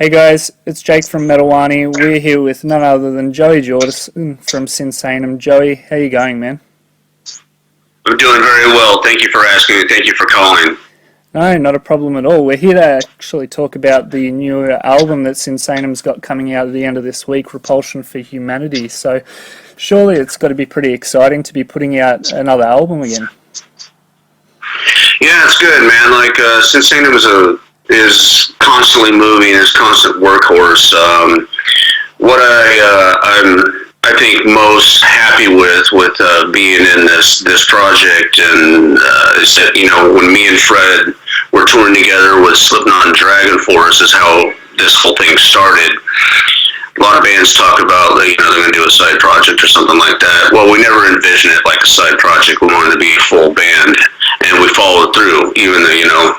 Hey guys, it's Jake from Wani. We're here with none other than Joey Jordison from Sinsaenum. Joey, how you going, man? I'm doing very well. Thank you for asking and thank you for calling. No, not a problem at all. We're here to actually talk about the new album that Sinsaenum's got coming out at the end of this week, Repulsion for Humanity. So surely it's got to be pretty exciting to be putting out another album again. Yeah, it's good, man. Like, Sinsaenum is constantly moving, is constant workhorse. What I think most happy with being in this project and is that, you know, when me and Fred were touring together with Slipknot and Dragon Force is how this whole thing started. A lot of bands talk about, like, you know, they're going to do a side project or something like that. Well, we never envisioned it like a side project. We wanted to be a full band, and we followed through, even though, you know,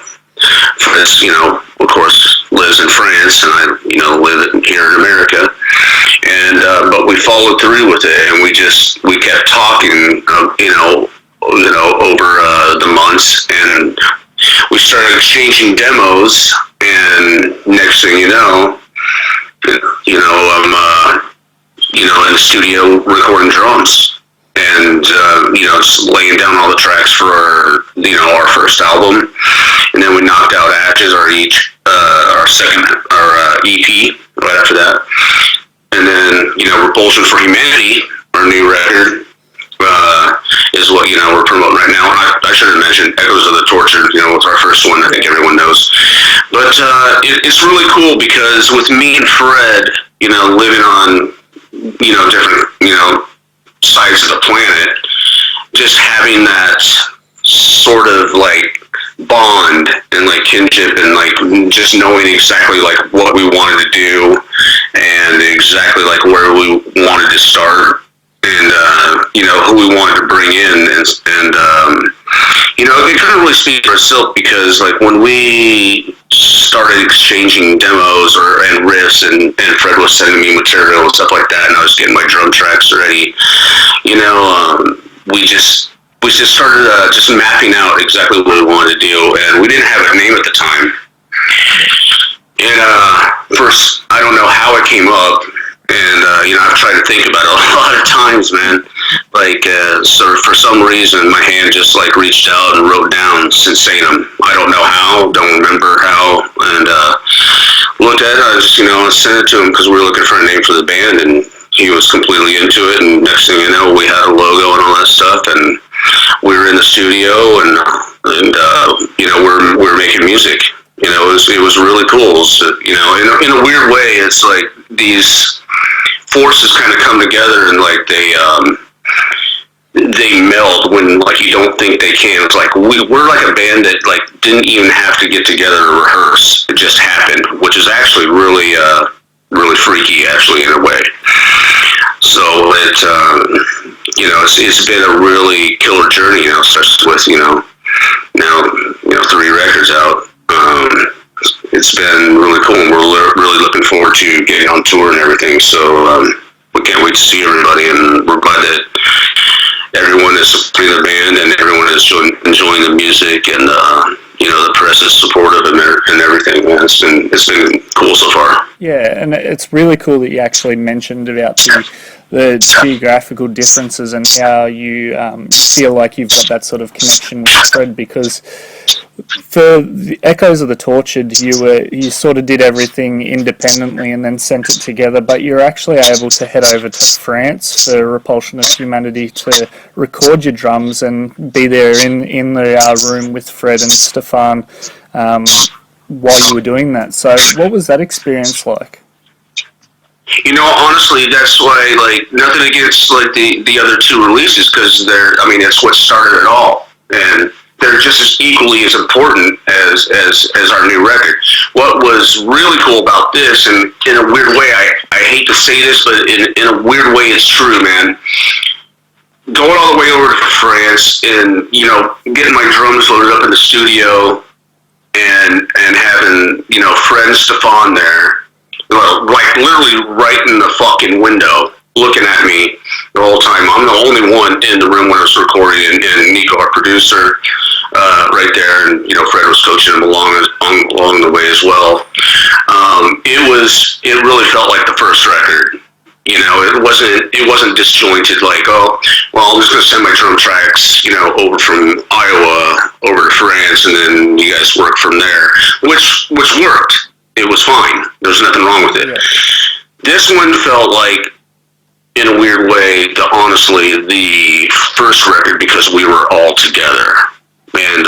Fred's, you know, of course, lives in France, and I, you know, live here in America. And but we followed through with it, and we kept talking, over the months, and we started exchanging demos, and next thing you know, I'm in the studio recording drums, and just laying down all the tracks for our first album, and then we knocked out Ashes, our EP right after that, and then Repulsion for Humanity, our new record, is what we're promoting right now. I should have mentioned Echoes of the Tortured. It's our first one. I think everyone knows, but it's really cool because with me and Fred, living on different sides of the planet, just having that sort of like bond and like kinship and like just knowing exactly like what we wanted to do and exactly like where we wanted to start and who we wanted to bring in and it kind of really speaks for itself because like when we started exchanging demos and riffs and Fred was sending me material and stuff like that and I was getting my drum tracks ready, we just started just mapping out exactly what we wanted to do, and we didn't have a name at the time. And first, I don't know how it came up, and I've tried to think about it a lot of times, man. Like, so for some reason, my hand just like reached out and wrote down Sinsaenum. I don't know how, don't remember how, and looked at it. I just sent it to him because we were looking for a name for the band, and he was completely into it. And next thing you know, we had a logo and all that stuff, and we were in the studio, and we're making music. It was really cool. So, in a weird way, it's like these forces kind of come together and like they meld when like you don't think they can. It's like we're like a band that like didn't even have to get together to rehearse. It just happened, which is actually really freaky, actually, in a way. So it's been a really killer journey. Starts with now 3 records out. It's been really cool, and we're really looking forward to getting on tour and everything. So we can't wait to see everybody, and we're glad that everyone is supporting the band and everyone is enjoying the music, and the press is supportive and everything. Man, it's been cool so far. Yeah, and it's really cool that you actually mentioned about the geographical differences and how you feel like you've got that sort of connection with Fred, because for the Echoes of the Tortured, you sort of did everything independently and then sent it together, but you're actually able to head over to France for Repulsion of Humanity to record your drums and be there in the room with Fred and Stefan while you were doing that. So what was that experience like? Honestly, that's why, like, nothing against, like, the other 2 releases, because it's what started it all, and they're just as equally as important as our new record. What was really cool about this, and in a weird way, I hate to say this, but in a weird way, it's true, man. Going all the way over to France and, getting my drums loaded up in the studio and having, Fred and Stefan there, like literally right in the fucking window, looking at me the whole time. I'm the only one in the room when I was recording, and Nico, our producer, right there, and Fred was coaching him along the way as well. It really felt like the first record. You know, it wasn't disjointed like, oh, well, I'm just going to send my drum tracks, you know, over from Iowa over to France, and then you guys work from there, which worked. It was fine. There's nothing wrong with it. Yeah. This one felt like, in a weird way, honestly, the first record, because we were all together, and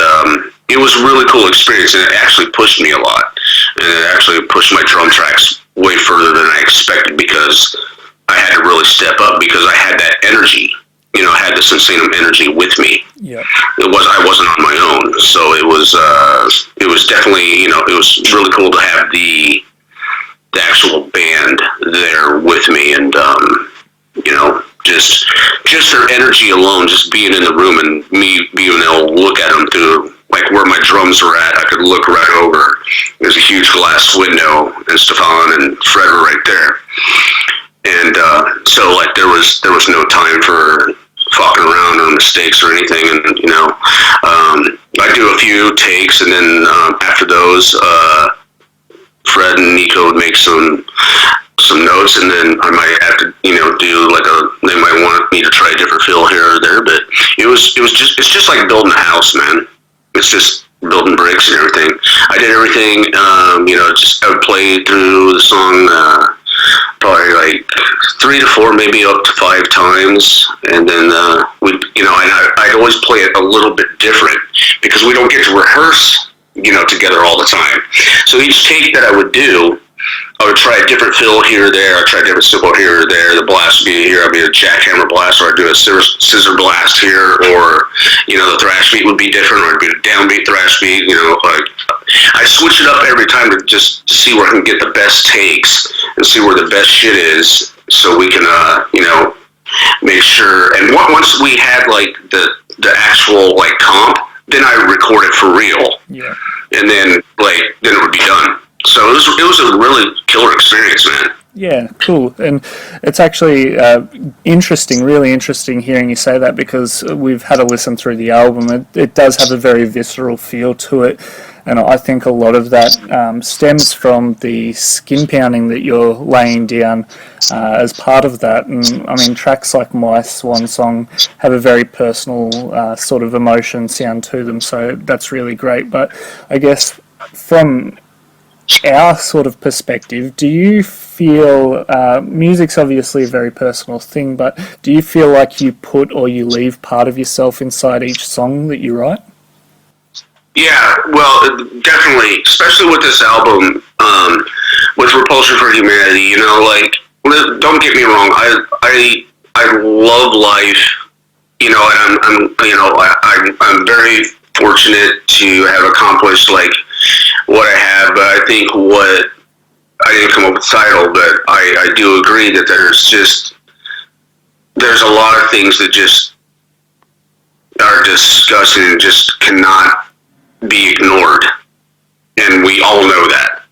it was a really cool experience, and it actually pushed me a lot, and it actually pushed my drum tracks way further than I expected, because I had to really step up, because I had that energy. You know, I had the Sinsaenum energy with me. Yeah. I wasn't on my own, so it was definitely, you know, it was really cool to have the actual band there with me, and you know, just their energy alone, just being in the room and me being able to look at them through, like, where my drums were at, I could look right over. There's a huge glass window, and Stefan and Fred were right there. And so, like, there was no time for fucking around or mistakes or anything. And, you know, I do a few takes, and then after those, Fred and Nico would make some notes, and then I might have to, you know, do like they might want me to try a different feel here or there, but it's just like building a house, man. It's just building bricks and everything. I did everything, you know, I would play through the song, probably like 3 to 4, maybe up to 5 times, and then you know, and I'd always play it a little bit different, because we don't get to rehearse, you know, together all the time. So each take that I would do, I would try a different fill here or there. I'd try a different cymbal here or there. The blast would be here. I'd be a jackhammer blast, or I'd do a scissor blast here, or, you know, the thrash beat would be different, or I'd be a downbeat thrash beat. You know, like, I switch it up every time to just see where I can get the best takes and see where the best shit is, so we can, you know, make sure. And once we had, like, the actual, like, comp, then I record it for real. Yeah. And then, like, then it would be done. So it was a really killer experience, man. Yeah, cool. And it's actually really interesting hearing you say that, because we've had a listen through the album. It does have a very visceral feel to it, and I think a lot of that stems from the skin pounding that you're laying down as part of that. And I mean, tracks like My Swan Song have a very personal sort of emotion sound to them, so that's really great. But I guess from our sort of perspective, do you feel, music's obviously a very personal thing, but do you feel like you put or you leave part of yourself inside each song that you write? Yeah, well, definitely, especially with this album, with Repulsion for Humanity, you know, like, don't get me wrong, I love life, you know, and I'm very fortunate to have accomplished, like, what I have, but I think I didn't come up with the title, but I do agree that there's a lot of things that just are disgusting and just cannot be ignored, and we all know that.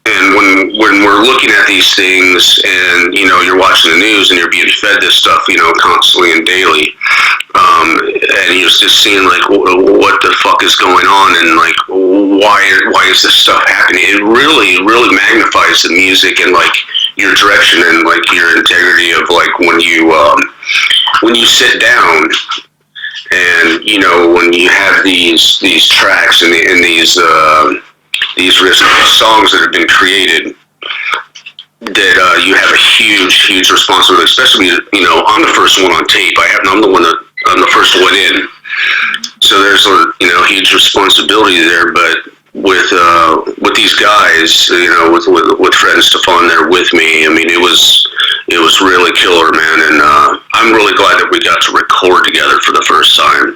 And when we're looking at these things, and, you know, you're watching the news and you're being fed this stuff, you know, constantly and daily, and you're just seeing, like, what the fuck is going on, and, like, why is this stuff happening? It really, really magnifies the music and, like, your direction and, like, your integrity of, like, when you sit down and, you know, when you have these tracks and these songs that have been created, that you have a huge responsibility, especially, you know, I'm the first one on tape. I'm the first one in. So there's a, you know, huge responsibility there, but with these guys, you know, with Fred and Stefan there with me, I mean, it was really killer, man, and I'm really glad that we got to record together for the first time.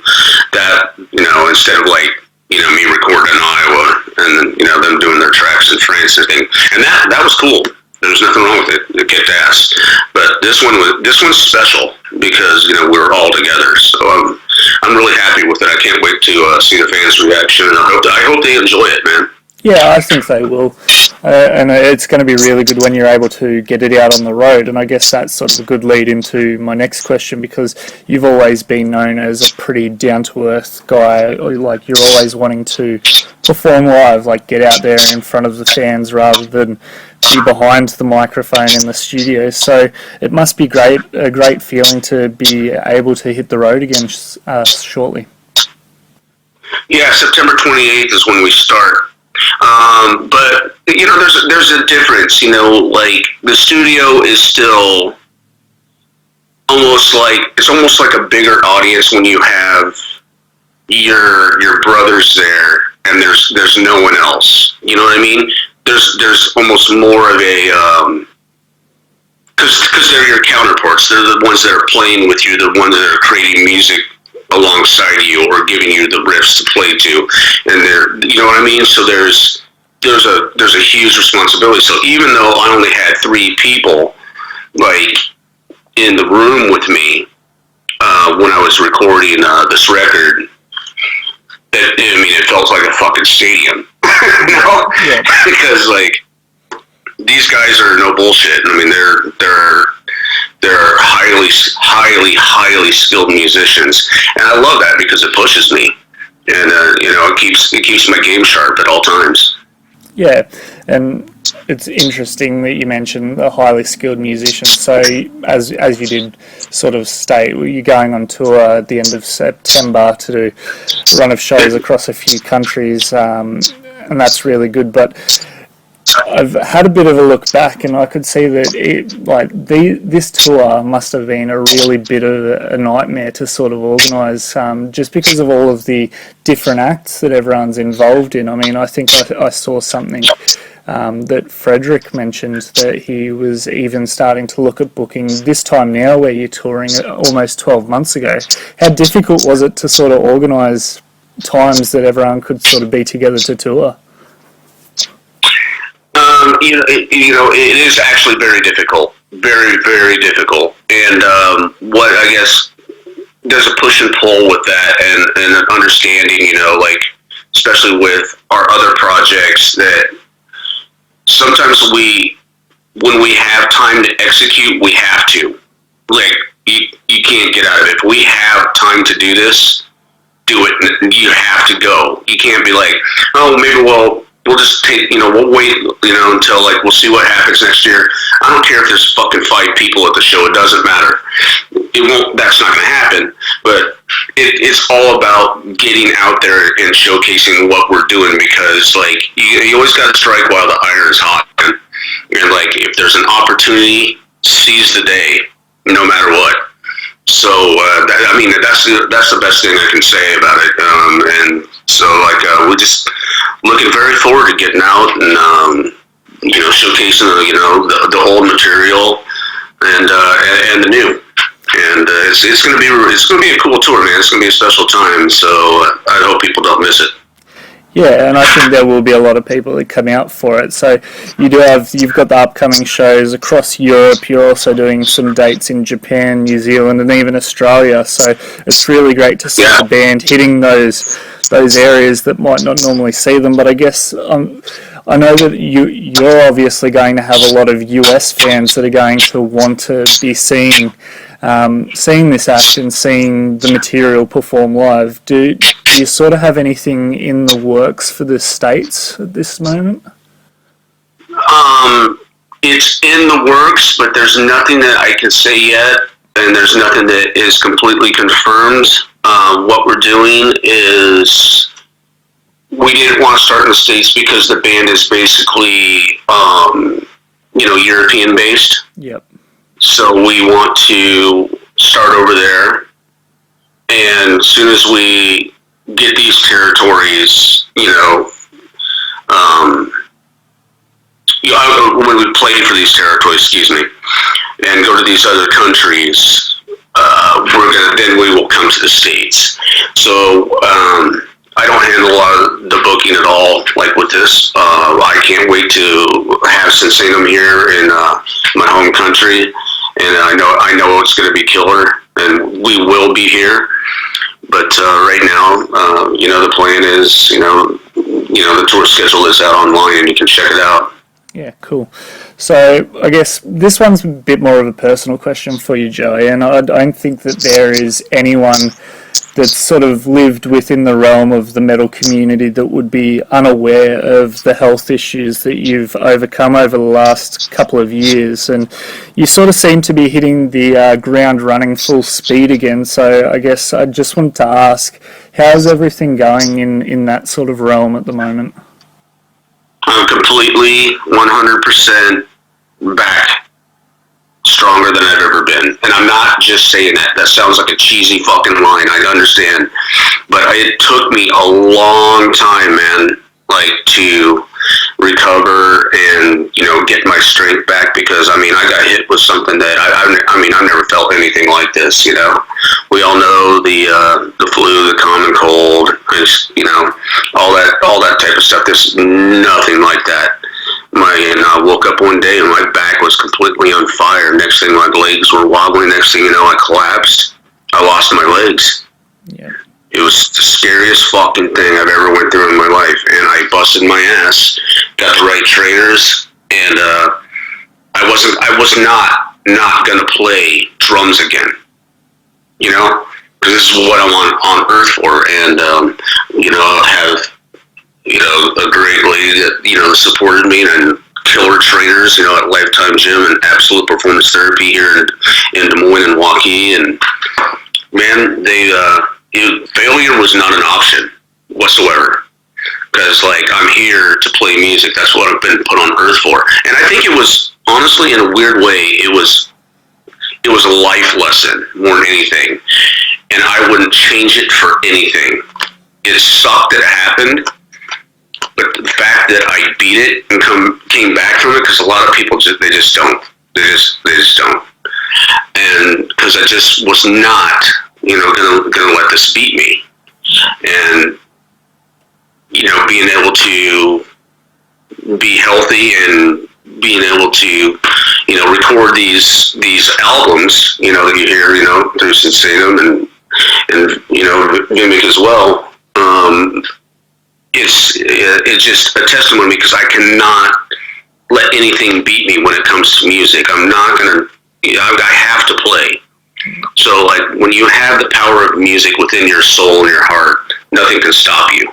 That, you know, instead of, like, you know, me recording in Iowa and then, you know, them doing their tracks in France and everything, and that was cool. There's nothing wrong with it. It kicked ass. But this one's special because, you know, we're all together. So I'm really happy with it. I can't wait to see the fans' reaction, and I hope they enjoy it, man. Yeah, I think they will. And it's going to be really good when you're able to get it out on the road. And I guess that's sort of a good lead into my next question, because you've always been known as a pretty down-to-earth guy. Or like, you're always wanting to perform live, like get out there in front of the fans rather than be behind the microphone in the studio. So it must be a great feeling to be able to hit the road again shortly. Yeah, September 28th is when we start. But you know, there's a difference. You know, like the studio is still almost like a bigger audience when you have your brothers there, and there's no one else. You know what I mean? There's almost more of a because they're your counterparts. They're the ones that are playing with you, the ones that are creating music alongside you or giving you the riffs to play to, and you know what I mean? So there's a huge responsibility. So even though I only had 3 people like in the room with me when I was recording this record, it felt like a fucking stadium. You know? Yeah. Because like these guys are no bullshit. I mean, they're highly skilled musicians, and I love that because it pushes me, and you know, it keeps my game sharp at all times. Yeah, and it's interesting that you mentioned the highly skilled musicians. So as you did sort of state, you're going on tour at the end of September to do a run of shows across a few countries, and that's really good. But I've had a bit of a look back, and I could see that this tour must have been a really bit of a nightmare to sort of organise, just because of all of the different acts that everyone's involved in. I mean, I think I saw something that Frederick mentioned, that he was even starting to look at booking this time now, where you're touring almost 12 months ago. How difficult was it to sort of organise times that everyone could sort of be together to tour? It is actually very difficult, very, very difficult. And what I guess there's a push and pull with that, and an understanding, you know, like especially with our other projects, that sometimes when we have time to execute, we have to. Like you can't get out of it. If we have time to do this, do it. You have to go. You can't be like, oh, maybe we'll just take, we'll wait, until like we'll see what happens next year. I don't care if there's fucking 5 people at the show. It doesn't matter. That's not going to happen. But it's all about getting out there and showcasing what we're doing, because like you always got to strike while the iron is hot. And like if there's an opportunity, seize the day, no matter what. So that's the best thing I can say about it. And so we're just looking very forward to getting out and showcasing the old material and the new. And it's gonna be a cool tour, man. It's gonna be a special time. So I hope people don't miss it. Yeah, and I think there will be a lot of people that come out for it. So you've got the upcoming shows across Europe. You're also doing some dates in Japan, New Zealand, and even Australia. So it's really great to see the band hitting those areas that might not normally see them. But I guess I know that you're obviously going to have a lot of US fans that are going to want to be seeing this act and seeing the material perform live. Do you sort of have anything in the works for the States at this moment? It's in the works, but there's nothing that I can say yet, and there's nothing that is completely confirmed. What we're doing is, we didn't want to start in the States because the band is basically, European based. Yep. So we want to start over there, and as soon as we get these territories, when we play for these territories, and go to these other countries, then we will come to the States. So I don't handle a lot of the booking at all, like with this. I can't wait to have Sinsaenum here in my home country, and I know it's going to be killer, and we will be here. But right now, the plan is, the tour schedule is out online and you can check it out. Yeah, cool. So I guess this one's a bit more of a personal question for you, Joey, and I don't think that there is anyone that's sort of lived within the realm of the metal community that would be unaware of the health issues that you've overcome over the last couple of years, and you sort of seem to be hitting the ground running full speed again. So I guess I just wanted to ask, how's everything going in that sort of realm at the moment? I'm completely 100% back, stronger than I've ever been. And I'm not just saying that. That sounds like a cheesy fucking line. I understand. But it took me a long time, man, to recover and, get my strength back, because, I got hit with something that, I've never felt anything like this, We all know the flu, the common cold, all that type of stuff. There's nothing like that. I woke up one day and my back was completely on fire. Next thing, my legs were wobbling. Next thing you know, I collapsed. I lost my legs. Yeah. It was the scariest fucking thing I've ever went through in my life, and I busted my ass. Got the right trainers, and I was not gonna play drums again. Because this is what I'm on Earth for, and I'll have a great lady that supported me, and killer trainers, at Lifetime Gym and Absolute Performance Therapy here in Des Moines and Waukee, and man, failure was not an option whatsoever, because I'm here to play music. That's what I've been put on Earth for, and I think it was, honestly, in a weird way, it was a life lesson more than anything, and I wouldn't change it for anything. It sucked that it happened, but the fact that I beat it and came back from it, because a lot of people they just don't, they just don't, and because I just was not, gonna let this beat me, and being able to be healthy and being able to, record these albums, that you hear, through Sinsaenum and Vimic as well. It's just a testimony, because I cannot let anything beat me when it comes to music. I'm not gonna, I have to play. So, when you have the power of music within your soul and your heart, nothing can stop you.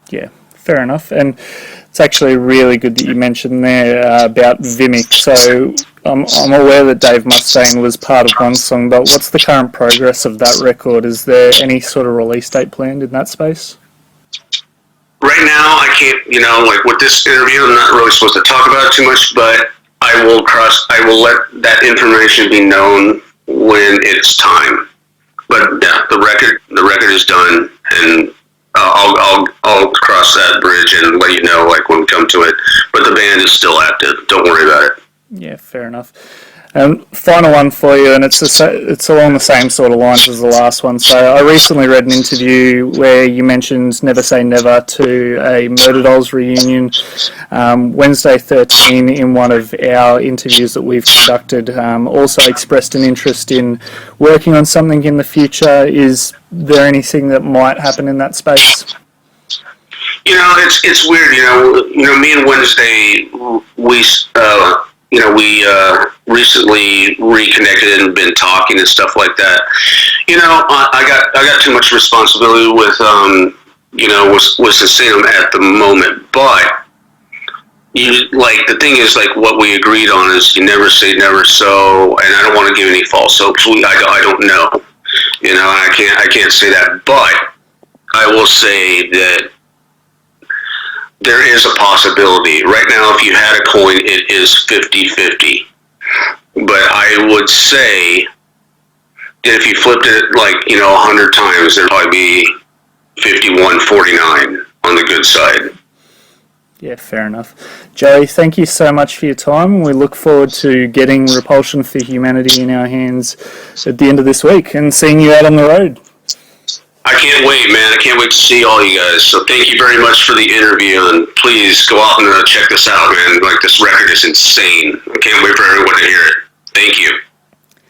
Yeah, fair enough. And it's actually really good that you mentioned there about Vimic. So I'm aware that Dave Mustaine was part of one song, but what's the current progress of that record? Is there any sort of release date planned in that space? Right now, I can't, with this interview, I'm not really supposed to talk about it too much, but I will let that information be known when it's time. But yeah, the record is done, and I'll cross that bridge and let you know when we come to it. But the band is still active. Don't worry about it. Yeah, fair enough. Final one for you, and it's along the same sort of lines as the last one. So I recently read an interview where you mentioned Never Say Never to a Murderdolls reunion. Wednesday 13, in one of our interviews that we've conducted, also expressed an interest in working on something in the future. Is there anything that might happen in that space? It's weird. Me and Wednesday, we recently reconnected and been talking and stuff like that. I got too much responsibility with with Sinsaenum at the moment, but the thing is, what we agreed on is you never say never. So, and I don't want to give any false hopes. I don't know. I can't say that, but I will say that there is a possibility. Right now, if you had a coin, it is 50-50. But I would say that if you flipped it 100 times, there'd probably be 51-49 on the good side. Yeah, fair enough. Joey, thank you so much for your time. We look forward to getting Repulsion for Humanity in our hands at the end of this week and seeing you out on the road. I can't wait, man. I can't wait to see all you guys. So thank you very much for the interview, and please go out and check this out, man. This record is insane. I can't wait for everyone to hear it. Thank you.